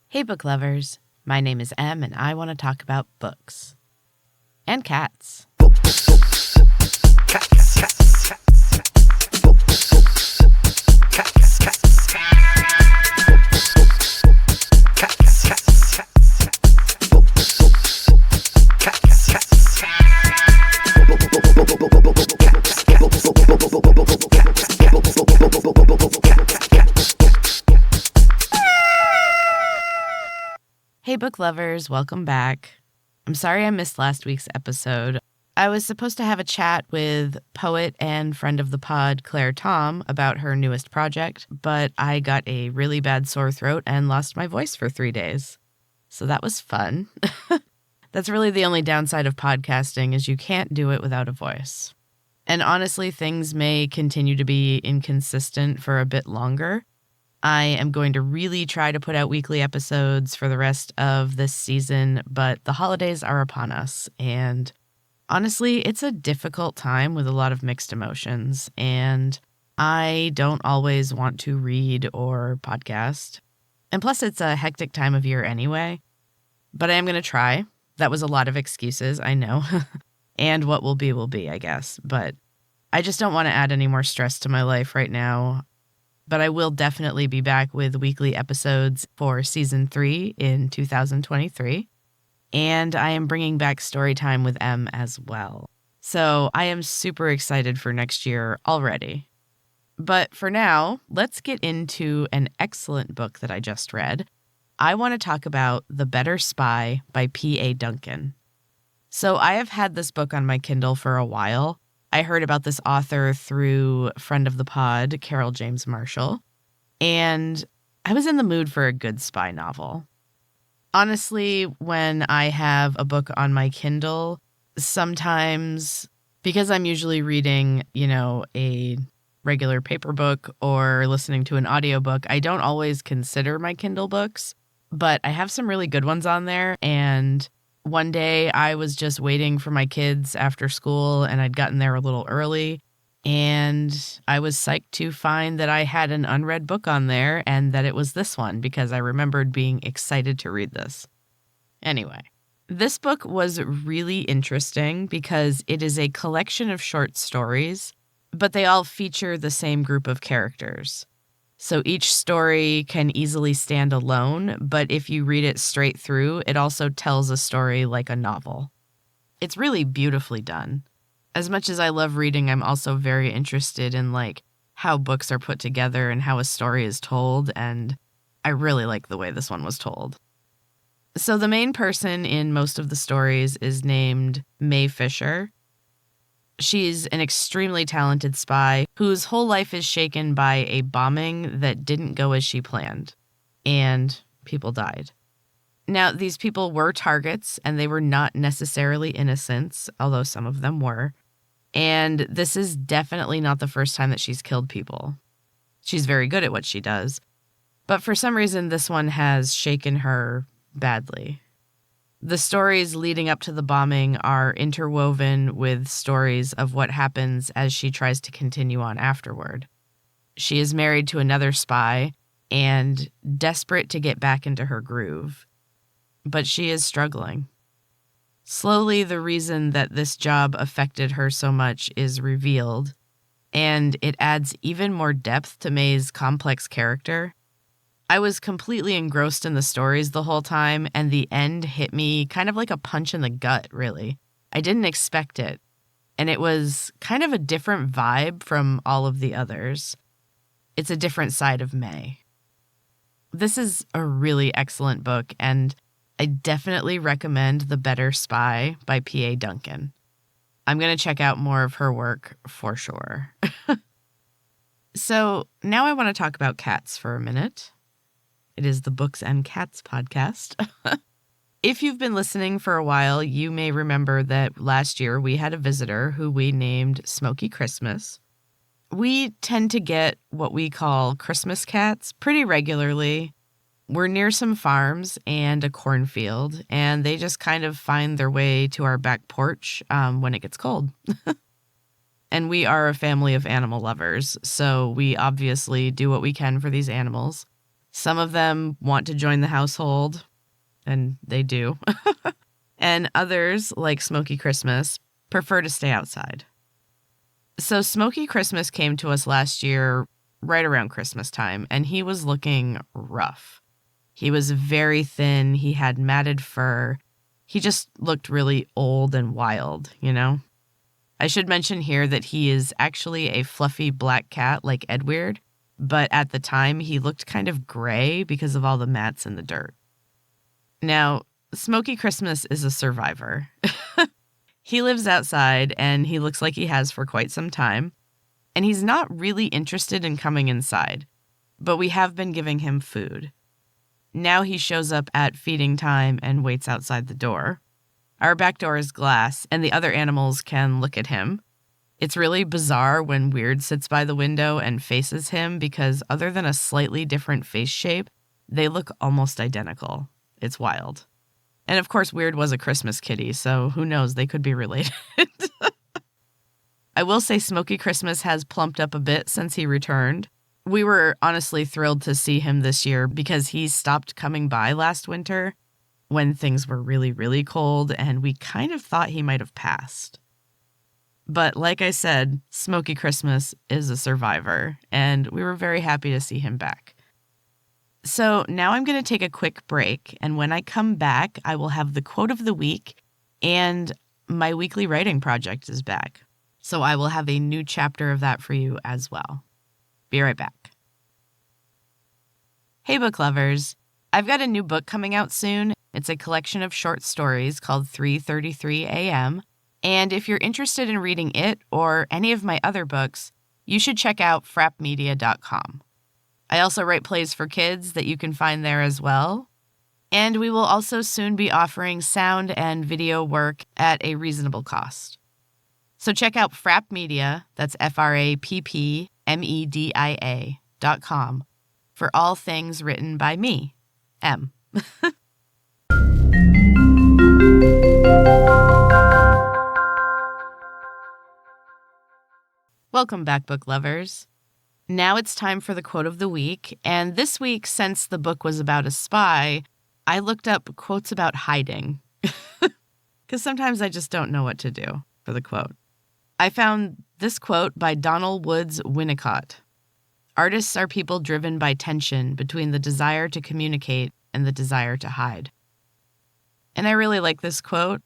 Hey book lovers, my name is Em and I want to talk about books. And cats. Hey book lovers, welcome back. I'm sorry I missed last week's episode. I was supposed to have a chat with poet and friend of the pod, Claire Tom, about her newest project, but I got a really bad sore throat and lost my voice for 3 days. So that was fun. That's really the only downside of podcasting is you can't do it without a voice. And honestly, things may continue to be inconsistent for a bit longer. I am going to really try to put out weekly episodes for the rest of this season, but the holidays are upon us, and honestly, it's a difficult time with a lot of mixed emotions, and I don't always want to read or podcast. And plus, it's a hectic time of year anyway, but I am going to try. That was a lot of excuses, I know, and what will be, I guess, but I just don't want to add any more stress to my life right now. But I will definitely be back with weekly episodes for Season 3 in 2023. And I am bringing back Storytime with Em as well. So I am super excited for next year already. But for now, let's get into an excellent book that I just read. I want to talk about The Better Spy by P.A. Duncan. So I have had this book on my Kindle for a while. I heard about this author through friend of the pod, Carol James Marshall, and I was in the mood for a good spy novel. Honestly, when I have a book on my Kindle, sometimes, because I'm usually reading, a regular paper book or listening to an audiobook, I don't always consider my Kindle books, but I have some really good ones on there, and one day I was just waiting for my kids after school and I'd gotten there a little early and I was psyched to find that I had an unread book on there and that it was this one because I remembered being excited to read this. Anyway, this book was really interesting because it is a collection of short stories, but they all feature the same group of characters. So each story can easily stand alone, but if you read it straight through, it also tells a story like a novel. It's really beautifully done. As much as I love reading, I'm also very interested in how books are put together and how a story is told, and I really like the way this one was told. So the main person in most of the stories is named May Fisher. She's an extremely talented spy whose whole life is shaken by a bombing that didn't go as she planned, and people died. Now, these people were targets, and they were not necessarily innocents, although some of them were, and this is definitely not the first time that she's killed people. She's very good at what she does, but for some reason, this one has shaken her badly. The stories leading up to the bombing are interwoven with stories of what happens as she tries to continue on afterward. She is married to another spy and desperate to get back into her groove, but she is struggling. Slowly, the reason that this job affected her so much is revealed, and it adds even more depth to May's complex character. I was completely engrossed in the stories the whole time, and the end hit me kind of like a punch in the gut, really. I didn't expect it, and it was kind of a different vibe from all of the others. It's a different side of May. This is a really excellent book, and I definitely recommend The Better Spy by P.A. Duncan. I'm going to check out more of her work for sure. So now I want to talk about cats for a minute. It is the Books and Cats podcast. If you've been listening for a while, you may remember that last year we had a visitor who we named Smokey Christmas. We tend to get what we call Christmas cats pretty regularly. We're near some farms and a cornfield, and they just kind of find their way to our back porch when it gets cold. And we are a family of animal lovers, so we obviously do what we can for these animals. Some of them want to join the household, and they do. And others, like Smokey Christmas, prefer to stay outside. So Smokey Christmas came to us last year right around Christmas time, and he was looking rough. He was very thin. He had matted fur. He just looked really old and wild, you know? I should mention here that he is actually a fluffy black cat like Edward, but at the time he looked kind of gray because of all the mats in the dirt. Now, Smokey Christmas is a survivor. He lives outside, and he looks like he has for quite some time, and he's not really interested in coming inside, but we have been giving him food. Now he shows up at feeding time and waits outside the door. Our back door is glass, and the other animals can look at him. It's really bizarre when Weird sits by the window and faces him because other than a slightly different face shape, they look almost identical. It's wild. And of course, Weird was a Christmas kitty, so who knows, they could be related. I will say Smokey Christmas has plumped up a bit since he returned. We were honestly thrilled to see him this year because he stopped coming by last winter when things were really, really cold, and we kind of thought he might have passed. But like I said, Smokey Christmas is a survivor, and we were very happy to see him back. So now I'm going to take a quick break, and when I come back, I will have the quote of the week, and my weekly writing project is back. So I will have a new chapter of that for you as well. Be right back. Hey, book lovers. I've got a new book coming out soon. It's a collection of short stories called 3:33 a.m., and if you're interested in reading it or any of my other books, you should check out frapmedia.com. I also write plays for kids that you can find there as well. And we will also soon be offering sound and video work at a reasonable cost. So check out Frap Media, that's FRAPPMEDIA.com, for all things written by me, M. Welcome back, book lovers. Now it's time for the quote of the week, and this week, since the book was about a spy, I looked up quotes about hiding, because sometimes I just don't know what to do for the quote. I found this quote by Donald Woods Winnicott. Artists are people driven by tension between the desire to communicate and the desire to hide. And I really like this quote.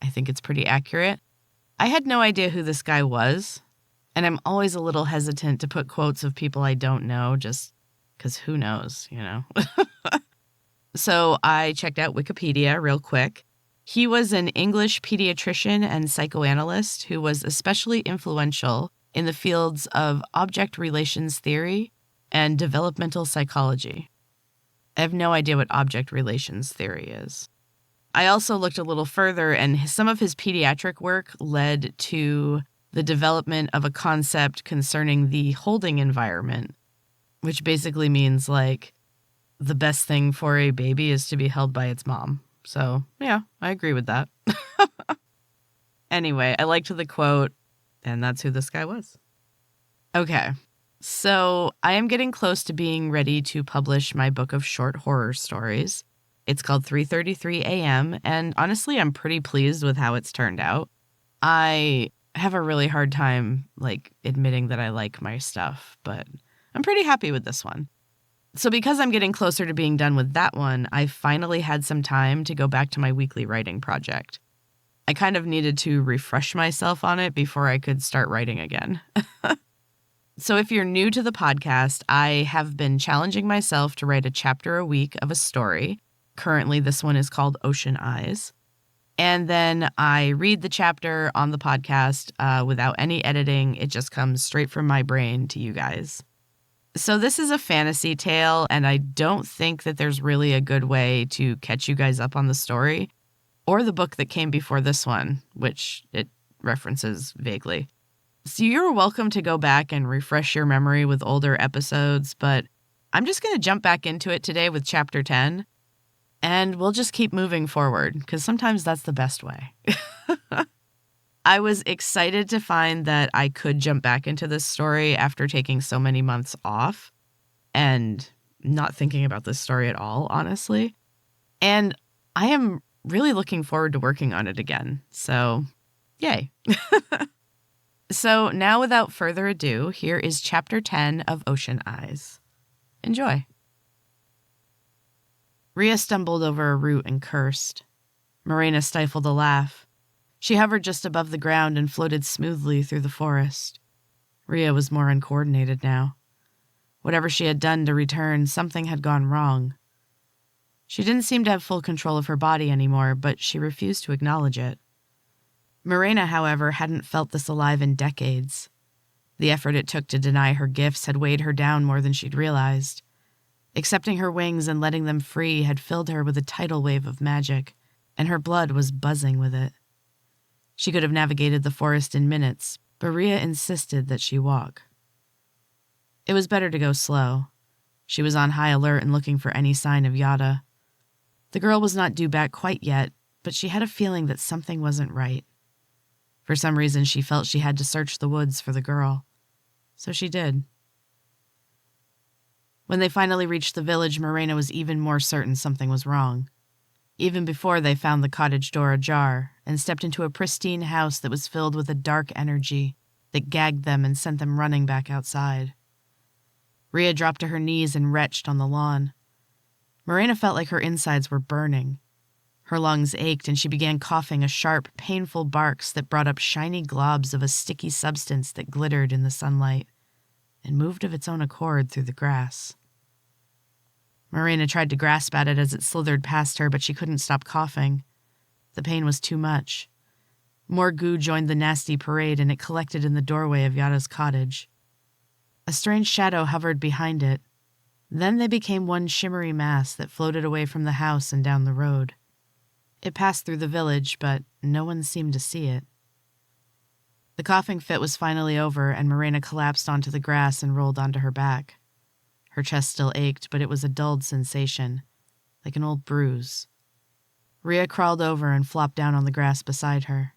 I think it's pretty accurate. I had no idea who this guy was. And I'm always a little hesitant to put quotes of people I don't know just because who knows, you know? So I checked out Wikipedia real quick. He was an English pediatrician and psychoanalyst who was especially influential in the fields of object relations theory and developmental psychology. I have no idea what object relations theory is. I also looked a little further, and some of his pediatric work led to the development of a concept concerning the holding environment, which basically means like the best thing for a baby is to be held by its mom. So yeah, I agree with that. Anyway, I liked the quote, and that's who this guy was. Okay, so I am getting close to being ready to publish my book of short horror stories. It's called 3:33 a.m., and honestly, I'm pretty pleased with how it's turned out. I have a really hard time, admitting that I like my stuff, but I'm pretty happy with this one. So because I'm getting closer to being done with that one, I finally had some time to go back to my weekly writing project. I kind of needed to refresh myself on it before I could start writing again. So if you're new to the podcast, I have been challenging myself to write a chapter a week of a story. Currently, this one is called Ocean Eyes. And then I read the chapter on the podcast without any editing. It just comes straight from my brain to you guys. So this is a fantasy tale, and I don't think that there's really a good way to catch you guys up on the story or the book that came before this one, which it references vaguely. So you're welcome to go back and refresh your memory with older episodes, but I'm just going to jump back into it today with Chapter 10. And we'll just keep moving forward, because sometimes that's the best way. I was excited to find that I could jump back into this story after taking so many months off. And not thinking about this story at all, honestly. And I am really looking forward to working on it again. So, yay. So now, without further ado, here is Chapter 10 of Ocean Eyes. Enjoy. Rhea stumbled over a root and cursed. Morena stifled a laugh. She hovered just above the ground and floated smoothly through the forest. Rhea was more uncoordinated now. Whatever she had done to return, something had gone wrong. She didn't seem to have full control of her body anymore, but she refused to acknowledge it. Morena, however, hadn't felt this alive in decades. The effort it took to deny her gifts had weighed her down more than she'd realized. Accepting her wings and letting them free had filled her with a tidal wave of magic, and her blood was buzzing with it. She could have navigated the forest in minutes, but Rhea insisted that she walk. It was better to go slow. She was on high alert and looking for any sign of Yada. The girl was not due back quite yet, but she had a feeling that something wasn't right. For some reason, she felt she had to search the woods for the girl. So she did. When they finally reached the village, Morena was even more certain something was wrong. Even before they found the cottage door ajar and stepped into a pristine house that was filled with a dark energy that gagged them and sent them running back outside. Rhea dropped to her knees and retched on the lawn. Morena felt like her insides were burning. Her lungs ached, and she began coughing a sharp, painful barks that brought up shiny globs of a sticky substance that glittered in the sunlight and moved of its own accord through the grass. Morena tried to grasp at it as it slithered past her, but she couldn't stop coughing. The pain was too much. More goo joined the nasty parade, and it collected in the doorway of Yada's cottage. A strange shadow hovered behind it. Then they became one shimmery mass that floated away from the house and down the road. It passed through the village, but no one seemed to see it. The coughing fit was finally over, and Morena collapsed onto the grass and rolled onto her back. Her chest still ached, but it was a dulled sensation, like an old bruise. Rhea crawled over and flopped down on the grass beside her.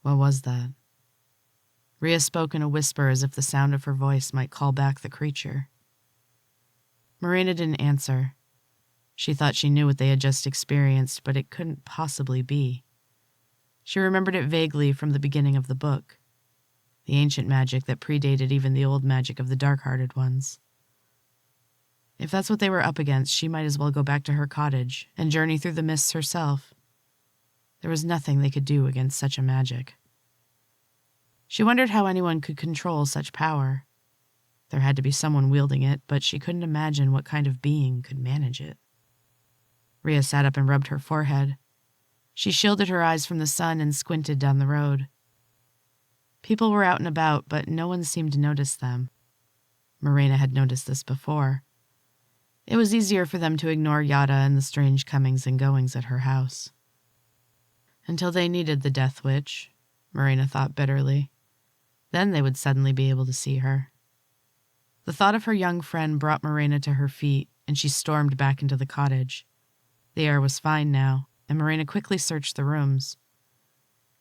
What was that? Rhea spoke in a whisper as if the sound of her voice might call back the creature. Morena didn't answer. She thought she knew what they had just experienced, but it couldn't possibly be. She remembered it vaguely from the beginning of the book, the ancient magic that predated even the old magic of the dark-hearted ones. If that's what they were up against, she might as well go back to her cottage and journey through the mists herself. There was nothing they could do against such a magic. She wondered how anyone could control such power. There had to be someone wielding it, but she couldn't imagine what kind of being could manage it. Rhea sat up and rubbed her forehead. She shielded her eyes from the sun and squinted down the road. People were out and about, but no one seemed to notice them. Morena had noticed this before. It was easier for them to ignore Yada and the strange comings and goings at her house. Until they needed the Death Witch, Morena thought bitterly. Then they would suddenly be able to see her. The thought of her young friend brought Morena to her feet, and she stormed back into the cottage. The air was fine now, and Morena quickly searched the rooms.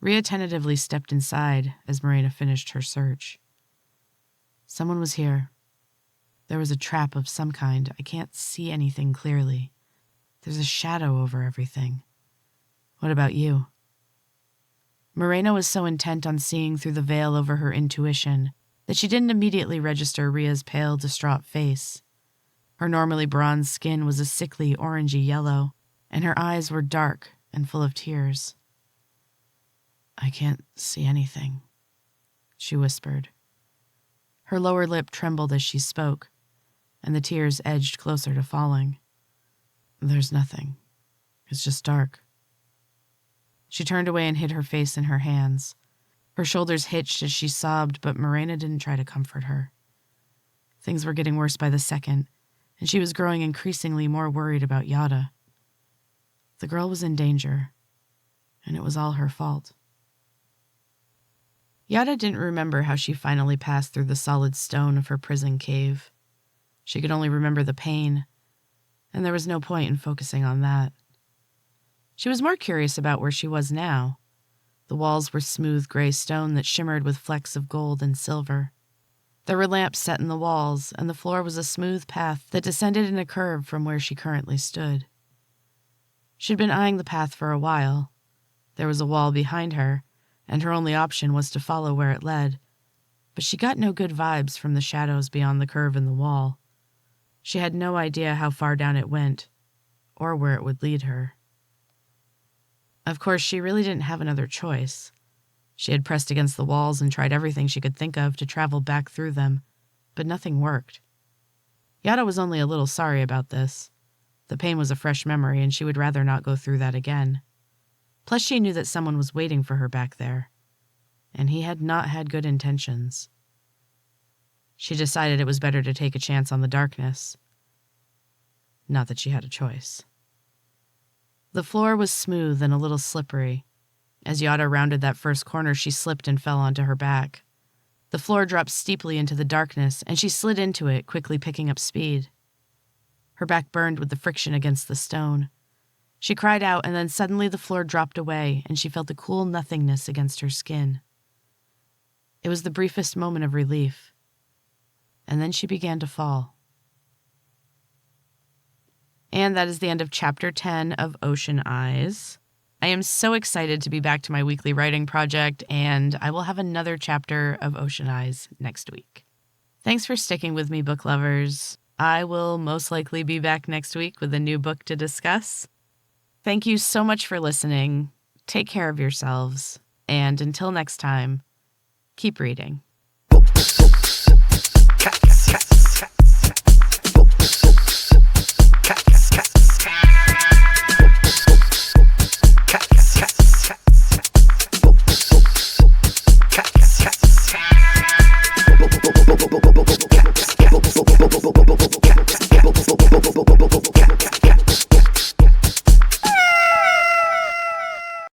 Rhea tentatively stepped inside as Morena finished her search. Someone was here. There was a trap of some kind. I can't see anything clearly. There's a shadow over everything. What about you? Morena was so intent on seeing through the veil over her intuition that she didn't immediately register Rhea's pale, distraught face. Her normally bronze skin was a sickly, orangey yellow, and her eyes were dark and full of tears. I can't see anything, she whispered. Her lower lip trembled as she spoke, and the tears edged closer to falling. There's nothing. It's just dark. She turned away and hid her face in her hands. Her shoulders hitched as she sobbed, but Morena didn't try to comfort her. Things were getting worse by the second, and she was growing increasingly more worried about Yada. The girl was in danger, and it was all her fault. Yada didn't remember how she finally passed through the solid stone of her prison cave. She could only remember the pain, and there was no point in focusing on that. She was more curious about where she was now. The walls were smooth gray stone that shimmered with flecks of gold and silver. There were lamps set in the walls, and the floor was a smooth path that descended in a curve from where she currently stood. She'd been eyeing the path for a while. There was a wall behind her, and her only option was to follow where it led, but she got no good vibes from the shadows beyond the curve in the wall. She had no idea how far down it went, or where it would lead her. Of course, she really didn't have another choice. She had pressed against the walls and tried everything she could think of to travel back through them, but nothing worked. Yada was only a little sorry about this. The pain was a fresh memory, and she would rather not go through that again. Plus, she knew that someone was waiting for her back there, and he had not had good intentions. She decided it was better to take a chance on the darkness. Not that she had a choice. The floor was smooth and a little slippery. As Yada rounded that first corner, she slipped and fell onto her back. The floor dropped steeply into the darkness, and she slid into it, quickly picking up speed. Her back burned with the friction against the stone. She cried out, and then suddenly the floor dropped away, and she felt the cool nothingness against her skin. It was the briefest moment of relief. And then she began to fall. And that is the end of Chapter 10 of Ocean Eyes. I am so excited to be back to my weekly writing project, and I will have another chapter of Ocean Eyes next week. Thanks for sticking with me, book lovers. I will most likely be back next week with a new book to discuss. Thank you so much for listening. Take care of yourselves, and until next time, keep reading.